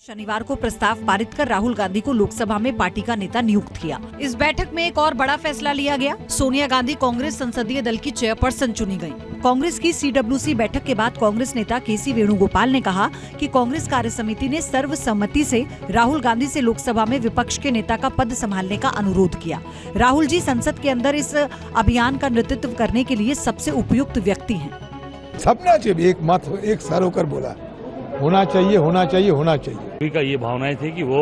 शनिवार को प्रस्ताव पारित कर राहुल गांधी को लोकसभा में पार्टी का नेता नियुक्त किया। इस बैठक में एक और बड़ा फैसला लिया गया। सोनिया गांधी कांग्रेस संसदीय दल की चेयरपर्सन चुनी गयी। कांग्रेस की CWC बैठक के बाद कांग्रेस नेता KC वेणुगोपाल ने कहा कि कांग्रेस कार्य समिति ने सर्वसम्मति से राहुल गांधी से लोकसभा में विपक्ष के नेता का पद संभालने का अनुरोध किया। राहुल जी संसद के अंदर इस अभियान का नेतृत्व करने के लिए सबसे उपयुक्त व्यक्ति हैं। सपना चाहिए, एक मत एक सर होकर बोला होना चाहिए, होना चाहिए, होना चाहिए। सभी का ये भावनाएं थी कि वो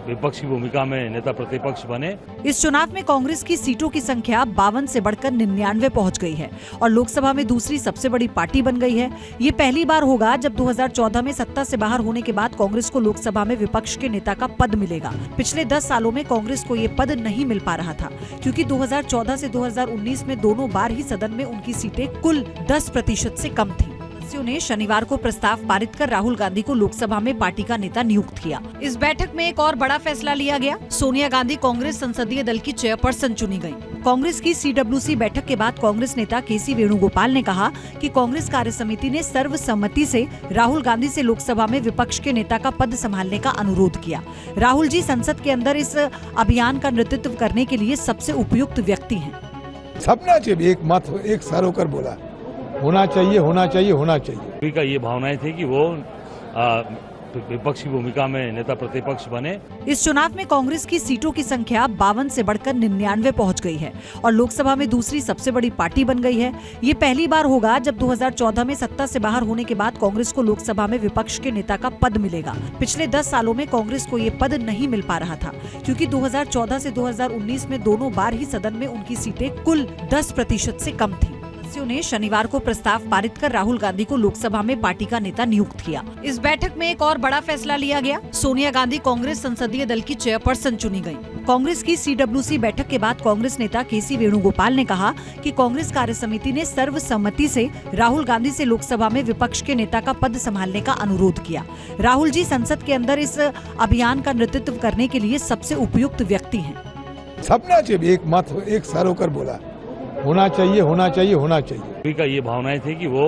विपक्ष की भूमिका में नेता प्रतिपक्ष बने। इस चुनाव में कांग्रेस की सीटों की संख्या 52 से बढ़कर 99 पहुंच गई है और लोकसभा में दूसरी सबसे बड़ी पार्टी बन गई है। ये पहली बार होगा जब 2014 में सत्ता से बाहर होने के बाद कांग्रेस को लोकसभा में विपक्ष के नेता का पद मिलेगा। पिछले 10 सालों में कांग्रेस को ये पद नहीं मिल पा रहा था, क्योंकि 2014 से 2019 में दोनों बार ही सदन में उनकी सीटें कुल 10% से कम थी। सदस्यों ने शनिवार को प्रस्ताव पारित कर राहुल गांधी को लोकसभा में पार्टी का नेता नियुक्त किया। इस बैठक में एक और बड़ा फैसला लिया गया। सोनिया गांधी कांग्रेस संसदीय दल की चेयरपर्सन चुनी गयी। कांग्रेस की CWC बैठक के बाद कांग्रेस नेता KC वेणुगोपाल ने कहा कि कांग्रेस कार्य समिति ने सर्वसम्मति से राहुल गांधी से लोकसभा में विपक्ष के नेता का पद संभालने का अनुरोध किया। राहुल जी संसद के अंदर इस अभियान का नेतृत्व करने के लिए सबसे उपयुक्त व्यक्ति हैं। सपना चाहिए, एक मत एक सर होकर बोला होना चाहिए, होना चाहिए, होना चाहिए। सभी का ये भावनाएं थी कि वो विपक्ष की भूमिका में नेता प्रतिपक्ष बने। इस चुनाव में कांग्रेस की सीटों की संख्या 52 से बढ़कर 99 पहुंच गई है और लोकसभा में दूसरी सबसे बड़ी पार्टी बन गई है। ये पहली बार होगा जब 2014 में सत्ता से बाहर होने के बाद कांग्रेस को लोकसभा में विपक्ष के नेता का पद मिलेगा। पिछले 10 सालों में कांग्रेस को ये पद नहीं मिल पा रहा था, क्योंकि 2014 से 2019 में दोनों बार ही सदन में उनकी सीटें कुल 10% से कम थी। सदस्यों ने शनिवार को प्रस्ताव पारित कर राहुल गांधी को लोकसभा में पार्टी का नेता नियुक्त किया। इस बैठक में एक और बड़ा फैसला लिया गया। सोनिया गांधी कांग्रेस संसदीय दल की चेयरपर्सन चुनी गयी। कांग्रेस की CWC बैठक के बाद कांग्रेस नेता KC वेणुगोपाल ने कहा कि कांग्रेस कार्य समिति ने सर्वसम्मति से राहुल गांधी से लोकसभा में विपक्ष के नेता का पद संभालने का अनुरोध किया। राहुल जी संसद के अंदर इस अभियान का नेतृत्व करने के लिए सबसे उपयुक्त व्यक्ति हैं। सपना चाहिए, एक मत एक सर होकर बोला होना चाहिए, होना चाहिए, होना चाहिए। सभी का ये भावनाएं थी कि वो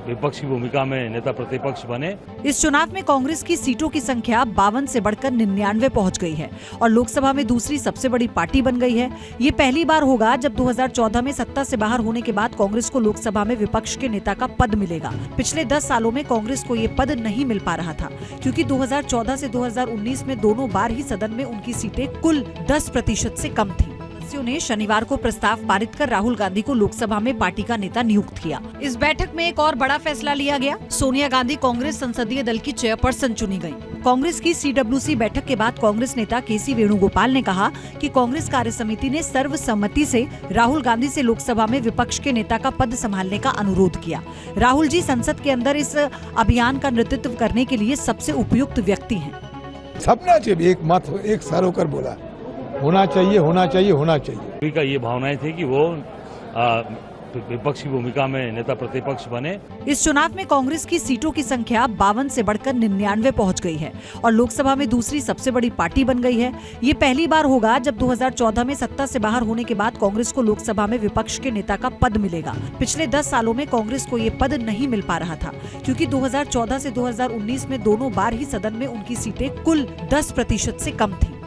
विपक्ष की भूमिका में नेता प्रतिपक्ष बने। इस चुनाव में कांग्रेस की सीटों की संख्या 52 से बढ़कर 99 पहुंच गई है और लोकसभा में दूसरी सबसे बड़ी पार्टी बन गई है। ये पहली बार होगा जब 2014 में सत्ता से बाहर होने के बाद कांग्रेस को लोकसभा में विपक्ष के नेता का पद मिलेगा। पिछले 10 सालों में कांग्रेस को ये पद नहीं मिल पा रहा था, क्योंकि 2014 से 2019 में दोनों बार ही सदन में उनकी सीटें कुल 10% से कम थी। सदस्यों ने शनिवार को प्रस्ताव पारित कर राहुल गांधी को लोकसभा में पार्टी का नेता नियुक्त किया। इस बैठक में एक और बड़ा फैसला लिया गया। सोनिया गांधी कांग्रेस संसदीय दल की चेयरपर्सन चुनी गयी। कांग्रेस की CWC बैठक के बाद कांग्रेस नेता KC वेणुगोपाल ने कहा कि कांग्रेस कार्य समिति ने सर्वसम्मति से राहुल गांधी से लोकसभा में विपक्ष के नेता का पद संभालने का अनुरोध किया। राहुल जी संसद के अंदर इस अभियान का नेतृत्व करने के लिए सबसे उपयुक्त व्यक्ति हैं। सपना चाहिए, एक मत एक सर होकर बोला होना चाहिए, होना चाहिए, होना चाहिए। सभी का ये भावनाएं थी कि वो विपक्ष की भूमिका में नेता प्रतिपक्ष बने। इस चुनाव में कांग्रेस की सीटों की संख्या 52 से बढ़कर 99 पहुंच गई है और लोकसभा में दूसरी सबसे बड़ी पार्टी बन गई है। ये पहली बार होगा जब 2014 में सत्ता से बाहर होने के बाद कांग्रेस को लोकसभा में विपक्ष के नेता का पद मिलेगा। पिछले 10 सालों में कांग्रेस को ये पद नहीं मिल पा रहा था, क्योंकि 2014 से 2019 में दोनों बार ही सदन में उनकी सीटें कुल 10% से कम थी।